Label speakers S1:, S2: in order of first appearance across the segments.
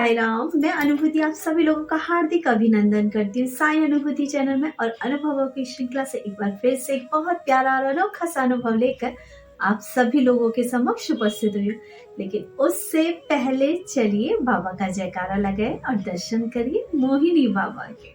S1: साई राम। मैं अनुभूति आप सभी लोगों का हार्दिक अभिनंदन करती हूँ साई अनुभूति चैनल में और अनुभवों की श्रृंखला से एक बार फिर से एक बहुत प्यारा और अनोखा सा अनुभव लेकर आप सभी लोगों के समक्ष उपस्थित हुई हूँ। लेकिन उससे पहले चलिए बाबा का जयकारा लगाए और दर्शन करिए मोहिनी बाबा के।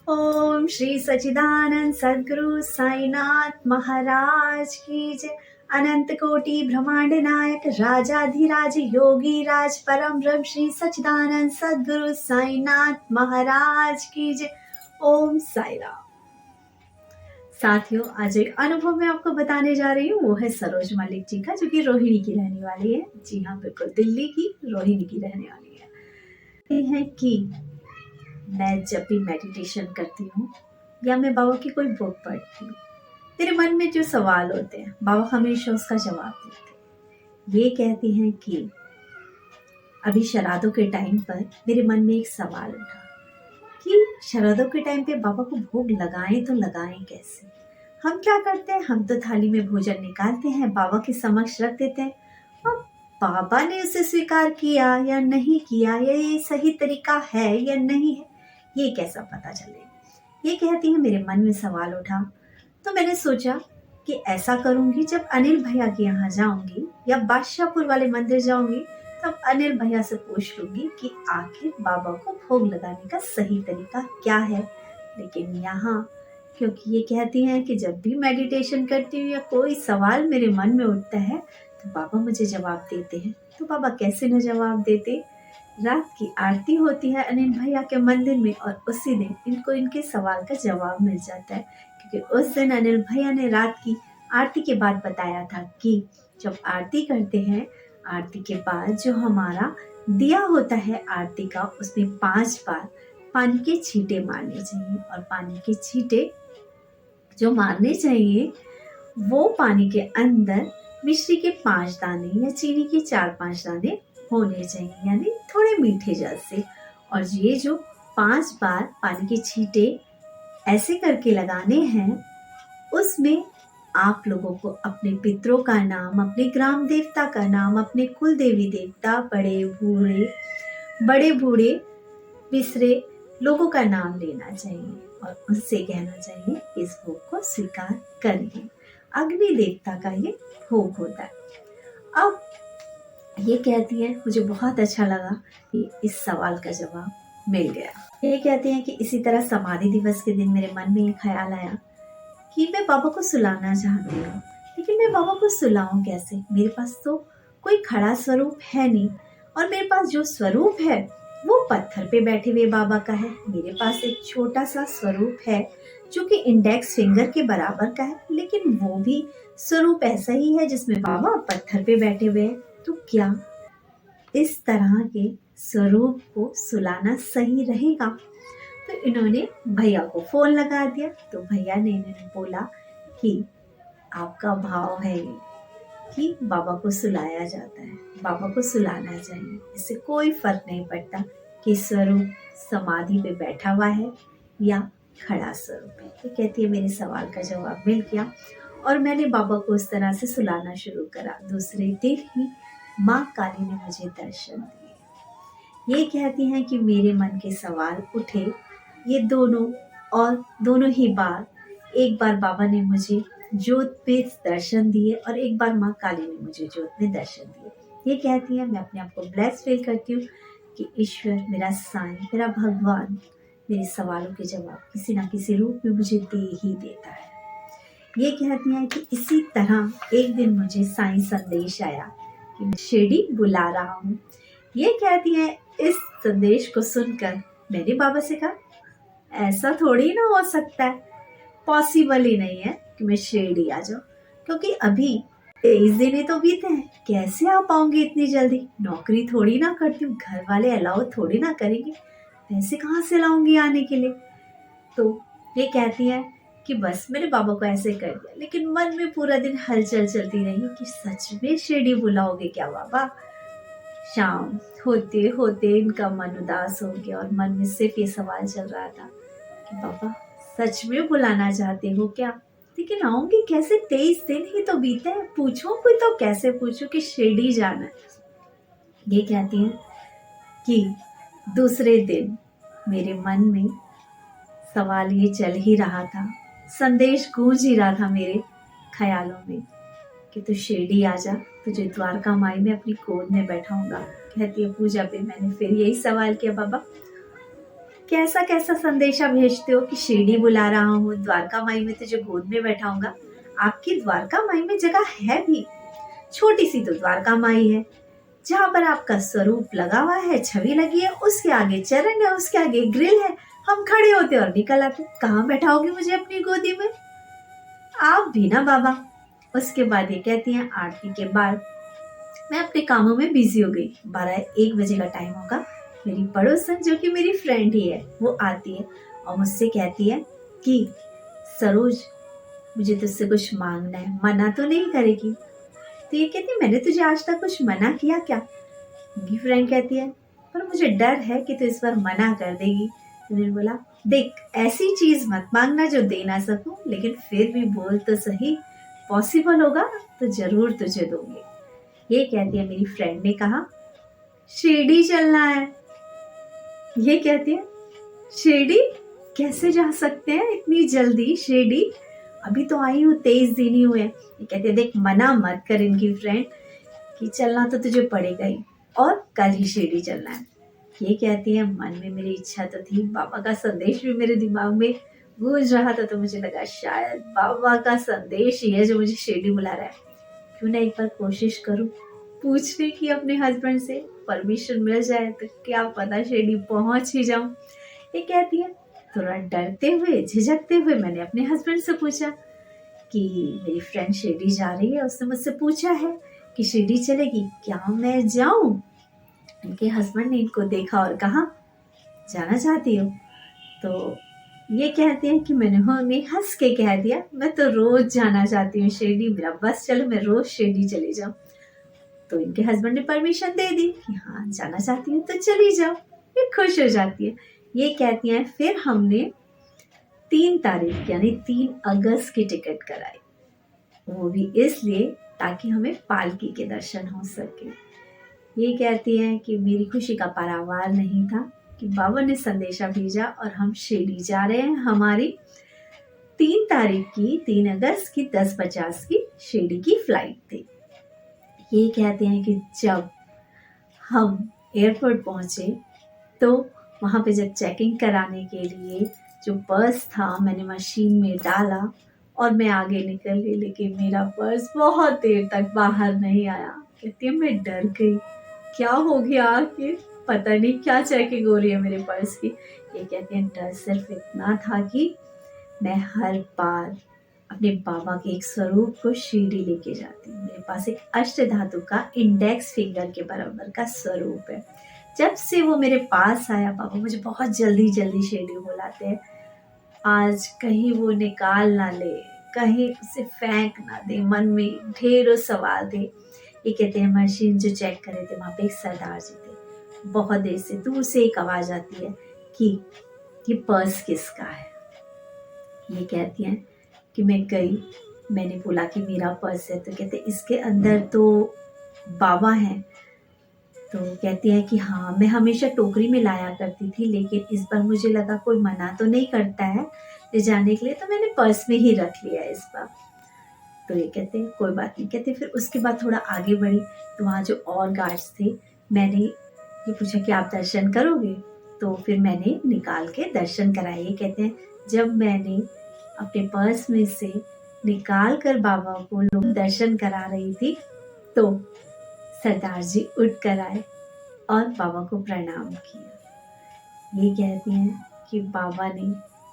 S1: ओम श्री सच्चिदानंद सद्गुरु साईनाथ महाराज की जय। अनंत कोटि ब्रह्मांड नायक राजाधिराज योगी राज परम ब्रह्म श्री सच्चिदानंद सद्गुरु साईनाथ महाराज की जय। ओम साई राम। साथियों, आज एक अनुभव मैं आपको बताने जा रही हूँ, वो है सरोज मलिक जी का, जो कि रोहिणी की रहने वाली है। जी हाँ, बिल्कुल दिल्ली की रोहिणी की रहने वाली है। ये है कि मैं जब भी मेडिटेशन करती हूँ या मैं बाबा की कोई बुक पढ़ती हूँ, मेरे मन में जो सवाल होते हैं बाबा हमेशा उसका जवाब देते हैं। ये कहते हैं कि अभी शराधों के टाइम पर मेरे मन में एक सवाल उठा कि शराधों के टाइम पे बाबा को भोग लगाएं तो लगाएं कैसे। हम क्या करते हैं, हम तो थाली में भोजन निकालते हैं, बाबा के समक्ष रख देते हैं, और बाबा ने उसे स्वीकार किया या नहीं किया, या ये सही तरीका है या नहीं है, ये कैसा पता चलेगा। ये कहती है मेरे मन में सवाल उठा, तो मैंने सोचा कि ऐसा करूंगी, जब अनिल भैया के यहाँ जाऊंगी या बादशाहपुर वाले मंदिर जाऊंगी तब अनिल भैया से पूछ लूंगी कि आखिर बाबा को भोग लगाने का सही तरीका क्या है। लेकिन यहाँ क्योंकि ये कहती हैं कि जब भी मेडिटेशन करती हूँ या कोई सवाल मेरे मन में उठता है तो बाबा मुझे जवाब देते हैं, तो बाबा कैसे न जवाब देते। रात की आरती होती है अनिल भैया के मंदिर में और उसी दिन इनको इनके सवाल का जवाब मिल जाता है, क्योंकि उस दिन अनिल भैया ने रात की आरती के बाद बताया था कि जब आरती करते हैं, आरती के बाद जो हमारा दिया होता है आरती का, उसमें 5 बार पानी के छींटे मारने चाहिए, और पानी के छींटे जो मारने चाहिए वो पानी के अंदर मिश्री के 5 दाने या चीनी के 4-5 दाने होने चाहिए, यानी थोड़े मीठे जल से। और ये जो 5 बार पानी के छींटे ऐसे करके लगाने हैं, उसमें आप लोगों को अपने पितरों का नाम, अपने ग्राम देवता का नाम, अपने कुल देवी देवता, बड़े बूढ़े बिसरे लोगों का नाम लेना चाहिए और उनसे कहना चाहिए इस भोग को स्वीकार करिए। अग्नि देवता का ये भोग होता है। अब ये कहती है, मुझे बहुत अच्छा लगा कि इस सवाल का जवाब मिल गया। ये कहते हैं कि इसी तरह समाधि दिवस के दिन मेरे मन में ये ख्याल आया कि मैं बाबा को सुलाना चाहती हूँ, लेकिन मैं बाबा को सुलाऊं कैसे। मेरे पास तो कोई खड़ा स्वरूप है नहीं, और मेरे पास जो स्वरूप है वो पत्थर पे बैठे हुए बाबा का है। मेरे पास एक छोटा सा स्वरूप है जो कि इंडेक्स फिंगर के बराबर का है, लेकिन वो भी स्वरूप ऐसा ही है जिसमें बाबा पत्थर पे बैठे हुए हैं। तो क्या इस तरह के स्वरूप को सुलाना सही रहेगा? तो इन्होंने भैया को फोन लगा दिया, तो भैया ने इन्हें बोला कि आपका भाव है कि बाबा को सुलाया जाता है, बाबा को सुलाना चाहिए। इससे कोई फर्क नहीं पड़ता कि स्वरूप समाधि पे बैठा हुआ है या खड़ा स्वरूप है। तो कहती है मेरे सवाल का जवाब मिल गया और मैंने बाबा को उस तरह से सुलाना शुरू करा। दूसरे दिन ही माँ काली ने मुझे दर्शन दिए। ये कहती हैं कि मेरे मन के सवाल उठे, ये दोनों ही बार, एक बार बाबा ने मुझे ज्योत में दर्शन दिए और एक बार माँ काली ने मुझे ज्योत में दर्शन दिए। ये कहती है मैं अपने आप को ब्लेस फील करती हूँ कि ईश्वर, मेरा साईं, मेरा भगवान मेरे सवालों के जवाब किसी ना किसी रूप में मुझे दे ही देता है। ये कहती हैं कि इसी तरह एक दिन मुझे साईं संदेश आया कि मैं शिरडी बुला रहा हूँ। ये कहती है इस संदेश को सुनकर मैंने बाबा से कहा ऐसा थोड़ी ना हो सकता है, पॉसिबल ही नहीं है कि मैं शिरडी आ जाऊँ, क्योंकि अभी 23 दिन तो बीते हैं, कैसे आ पाऊंगी इतनी जल्दी। नौकरी थोड़ी ना करती हूँ, घर वाले अलाउ थोड़ी ना करेंगे, पैसे कहाँ से लाऊंगी आने के लिए। तो ये कहती है कि बस मैंने बाबा को ऐसे कर दिया, लेकिन मन में पूरा दिन हलचल चलती रही कि सच में शिरडी बुलाओगे क्या बाबा। शाम होते होते इनका मन उदास हो गया और मन में सिर्फ ये सवाल चल रहा था कि बाबा सच में बुलाना चाहते हो क्या, लेकिन आऊंगी कैसे, 23 दिन ही तो बीते हैं, पूछूं कोई तो कैसे पूछूं कि शिरडी जाना है। ये कहती हैं कि दूसरे दिन मेरे मन में सवाल ये चल ही रहा था, संदेश गूंज ही रहा था मेरे ख्यालों में कि तू शिरडी आ जा, तुझे द्वारका माई में अपनी गोद में बैठाऊंगा। कहती है पूजा भी मैंने फिर यही सवाल किया, बाबा कैसा कैसा संदेशा भेजते हो कि शिरडी बुला रहा हूँ, द्वारका माई में तुझे गोद में बैठाऊंगा। आपकी द्वारका माई में जगह है भी, छोटी सी तो द्वारका माई है, जहाँ पर आपका स्वरूप लगा हुआ है, छवि लगी है, उसके आगे चरण है, उसके आगे ग्रिल है, हम खड़े होते और निकल आते। कहाँ बैठाओगे मुझे अपनी गोदी में? आप भी ना बाबा। उसके बाद ये कहती हैं आरती के बाद मैं अपने कामों में बिजी हो गई। 12-1 बजे का टाइम होगा। मेरी पड़ोसन जो कि मेरी फ्रेंड ही है वो आती है और मुझसे कहती है कि सरोज मुझे तुझसे कुछ मांगना है, मना तो नहीं करेगी? तो ये कहती है मैंने तुझे आज तक कुछ मना किया क्या? मेरी फ्रेंड कहती है पर मुझे डर है कि तू इस बार मना कर देगी। तो मैंने बोला देख ऐसी चीज मत मांगना जो दे ना सकूं, लेकिन फिर भी बोल तो सही, पॉसिबल होगा तो जरूर तुझे दूंगी। ये कहती है मेरी फ्रेंड ने कहा शिरडी चलना है। ये कहती है शिरडी कैसे जा सकते हैं इतनी जल्दी शिरडी, अभी तो आई हूँ 23 दिन ही हुए। ये कहती है देख मना मत कर इनकी फ्रेंड कि चलना तो तुझे पड़ेगा ही और कल ही शिरडी चलना है। ये कहती है मन में मेरी इच्छा तो थी, बाबा का संदेश भी मेरे दिमाग में गूंज रहा था, तो मुझे लगा शायद बाबा का संदेश ही है जो मुझे शिरडी बुला रहा है। क्यों ना एक बार कोशिश करूं पूछने की अपने हस्बैंड से, परमिशन मिल जाए तो क्या पता शिरडी पहुंच ही जाऊं। ये कहती है थोड़ा डरते हुए झिझकते हुए मैंने अपने हस्बैंड से पूछा कि मेरी फ्रेंड शिरडी जा रही है, उसने मुझसे पूछा है कि शिरडी चलेगी, क्या मैं जाऊं? इनके हस्बैंड ने इनको देखा और कहा जाना चाहती हो? तो ये कहते हैं कि मैंने उन्हें हंस के कह दिया मैं तो रोज जाना चाहती हूँ शिरडी, मेरा बस चलो मैं रोज शिरडी चली जाऊँ। तो इनके हस्बैंड ने परमिशन दे दी कि हाँ जाना चाहती हूँ तो चली जाओ। ये खुश हो जाती है। ये कहती हैं फिर हमने 3 तारीख यानी 3 अगस्त की टिकट कराई, वो भी इसलिए ताकि हमें पालकी के दर्शन हो सके। ये कहती हैं कि मेरी खुशी का पारावार नहीं था कि बाबा ने संदेशा भेजा और हम शिरडी जा रहे हैं। हमारी 3 तारीख की 3 अगस्त की 10:50 की शिरडी की फ्लाइट थी। ये कहते हैं कि जब हम एयरपोर्ट पहुंचे तो वहाँ पे जब चेकिंग कराने के लिए जो पर्स था मैंने मशीन में डाला और मैं आगे निकल गई, लेकिन मेरा पर्स बहुत देर तक बाहर नहीं आया। कहती है मैं डर गई, क्या हो गया आखिर, पता नहीं क्या चेकिंग हो रही है मेरे पर्स की। ये कहते हैं डर सिर्फ इतना था कि मैं हर बार अपने बाबा के एक स्वरूप को शिरडी लेके जाती हूँ। मेरे पास एक अष्ट धातु का इंडेक्स फिंगर के बराबर का स्वरूप है। जब से वो मेरे पास आया बाबा मुझे बहुत जल्दी जल्दी शिरडी बुलाते हैं। आज कहीं वो निकाल ना ले, कहीं उसे फेंक ना दे, मन में ढेरों सवाल थे। ये कहते हैं मशीन जो चेक कर रहे थे वहाँ पे एक सरदार जी थे। बहुत देर से दूर से एक आवाज आती है कि ये पर्स किसका है। ये कहती हैं कि मैं गई, मैंने बोला कि मेरा पर्स है, तो कहते इसके अंदर तो बाबा हैं। तो कहती है कि हाँ मैं हमेशा टोकरी में लाया करती थी, लेकिन इस बार मुझे लगा कोई मना तो नहीं करता है ले जाने के लिए, तो मैंने पर्स में ही रख लिया इस बार। तो ये कहते हैं कोई बात नहीं। कहते फिर उसके बाद थोड़ा आगे बढ़ी तो वहाँ जो और गार्ड्स थे, मैंने ये पूछा कि आप दर्शन करोगे, तो फिर मैंने निकाल के दर्शन कराए। ये कहते हैं जब मैंने अपने पर्स में से निकाल कर बाबा को लोग दर्शन करा रही थी तो सरदार जी उठ कर आए और बाबा को प्रणाम किया। ये कहती हैं कि बाबा ने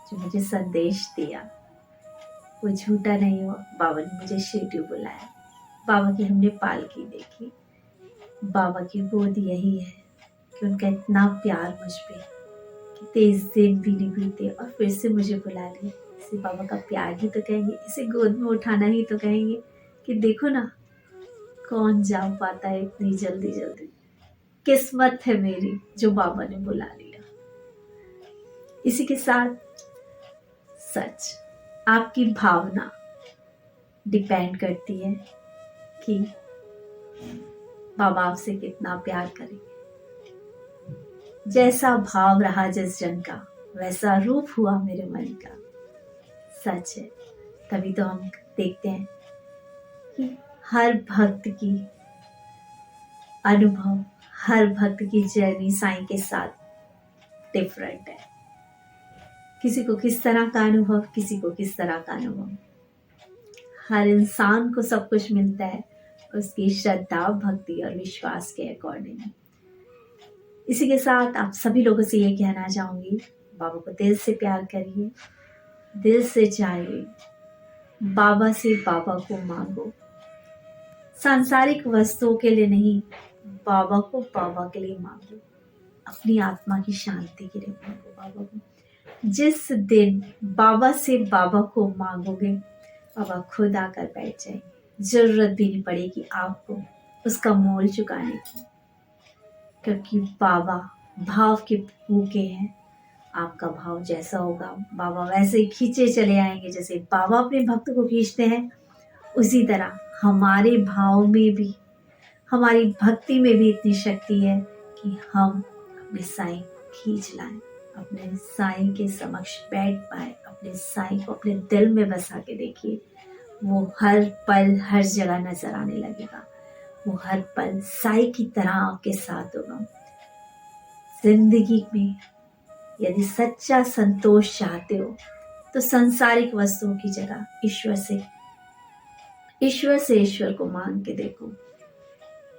S1: जो मुझे संदेश दिया वो झूठा नहीं हुआ। बाबा ने मुझे शिरडी बुलाया, बाबा की हमने पालकी देखी, बाबा की गोद यही है कि उनका इतना प्यार मुझ पे कि 23 दिन भी नहीं बीते और फिर से मुझे बुला लिया। इसे बाबा का प्यार ही तो कहेंगे, इसे गोद में उठाना ही तो कहेंगे कि देखो ना कौन जा पाता है इतनी जल्दी जल्दी। किस्मत है मेरी जो बाबा ने बुला लिया। इसी के साथ सच आपकी भावना डिपेंड करती है कि बाबा आपसे कितना प्यार करेंगे। जैसा भाव रहा जिस जन का, वैसा रूप हुआ मेरे मन का। सच है, तभी तो हम देखते हैं कि हर भक्त की अनुभव, हर भक्त की जर्नी साईं के साथ डिफरेंट है। किसी को किस तरह का अनुभव, किसी को किस तरह का अनुभव। हर इंसान को सब कुछ मिलता है उसकी श्रद्धा, भक्ति और विश्वास के अकॉर्डिंग। इसी के साथ आप सभी लोगों से ये कहना चाहूंगी, बाबा को दिल से प्यार करिए, दिल से चाहिए, बाबा से बाबा को मांगो। सांसारिक वस्तुओं के लिए नहीं, बाबा को बाबा के लिए मांगो। अपनी आत्मा की शांति के लिए मांगो बाबा को। जिस दिन बाबा से बाबा को मांगोगे, बाबा खुद आकर बैठ जाएंगे। जरूरत भी नहीं पड़ेगी आपको उसका मोल चुकाने की, क्योंकि बाबा भाव के भूखे हैं। आपका भाव जैसा होगा, बाबा वैसे ही खींचे चले आएंगे। जैसे बाबा अपने भक्त को खींचते हैं, उसी तरह हमारे भाव में भी, हमारी भक्ति में भी इतनी शक्ति है कि हम अपने साईं को खींच लाएं, अपने साईं के समक्ष बैठ पाए, अपने साईं को अपने दिल में बसा के देखिए। वो हर पल हर जगह नजर आने लगेगा। वो हर पल साईं की तरह आपके साथ होगा। जिंदगी में यदि सच्चा संतोष चाहते हो तो सांसारिक वस्तुओं की जगह ईश्वर से ईश्वर को मांग के देखो।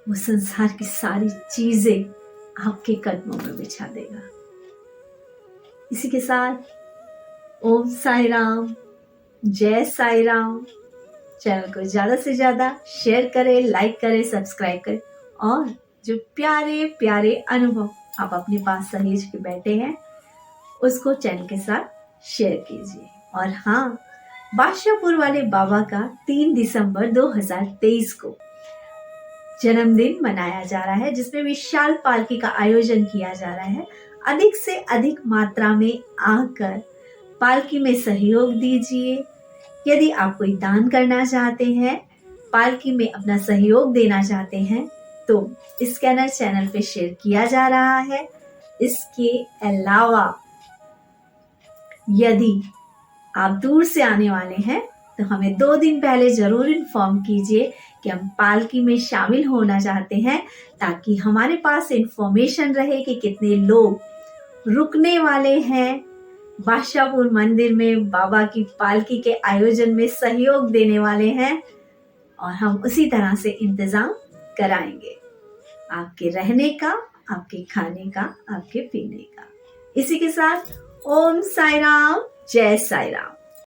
S1: वो संसार की सारी चीजें आपके कदमों में बिछा देगा। इसी के साथ ओम साई राम, जय साई राम। चैनल को ज्यादा से ज्यादा शेयर करें, लाइक करें, सब्सक्राइब करें और जो प्यारे प्यारे अनुभव आप अपने पास सहेज के बैठे हैं उसको चैनल के साथ शेयर कीजिए। और हाँ, बादशाहपुर वाले बाबा का 3 दिसंबर 2023 को जन्मदिन मनाया जा रहा है, जिसमें विशाल पालकी का आयोजन किया जा रहा है। अधिक से अधिक मात्रा में आकर पालकी में सहयोग दीजिए। यदि आप कोई दान करना चाहते हैं, पालकी में अपना सहयोग देना चाहते हैं, तो स्कैनर चैनल पे शेयर किया जा रहा है। इसके अलावा यदि आप दूर से आने वाले हैं तो हमें 2 दिन पहले जरूर इन्फॉर्म कीजिए कि हम पालकी में शामिल होना चाहते हैं, ताकि हमारे पास इंफॉर्मेशन रहे कि कितने लोग रुकने वाले हैं बादशाहपुर मंदिर में बाबा की पालकी के आयोजन में सहयोग देने वाले हैं, और हम उसी तरह से इंतजाम कराएंगे आपके रहने का, आपके खाने का, आपके पीने का। इसी के साथ ओम साई राम, जय साई राम।